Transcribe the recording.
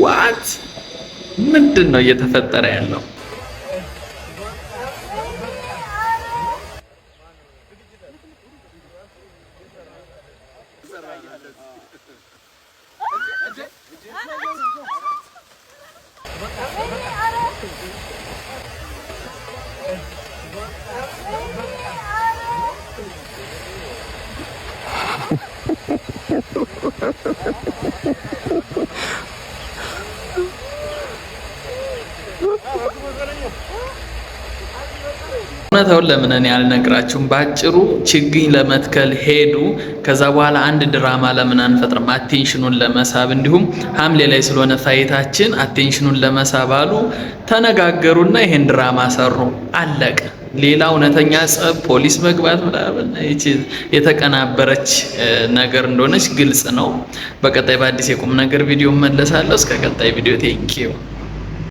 ዋት ምንድነው እየተፈጠረ ያለው? እውነታውን ለምን እኔ አልነግራችሁም? ባጭሩ ችግኝ ለመትከል ሄዱ። ከዛ በኋላ አንድ ድራማ ለምን አንፈጥርም? አቴንሽኑን ለመሳብ እንዲሁም ሐምሌ ላይ ስለሆነ ፋይታችን አቴንሽኑን ለመሳብ አሉ። ተነጋገሩና ይሄን ድራማ ሰሩ። አለቀ። ሌላ እውነተኛ ጸብ ፖሊስ መግባት ምናምን የተቀናበረች ነገር እንደሆነች ግልጽ ነው። በቀጣይ በአዲስ የቁም ነገር ቪዲዮ መለሳለሁ። እስከ ቀጣይ ቪዲዮ ቴንኪው።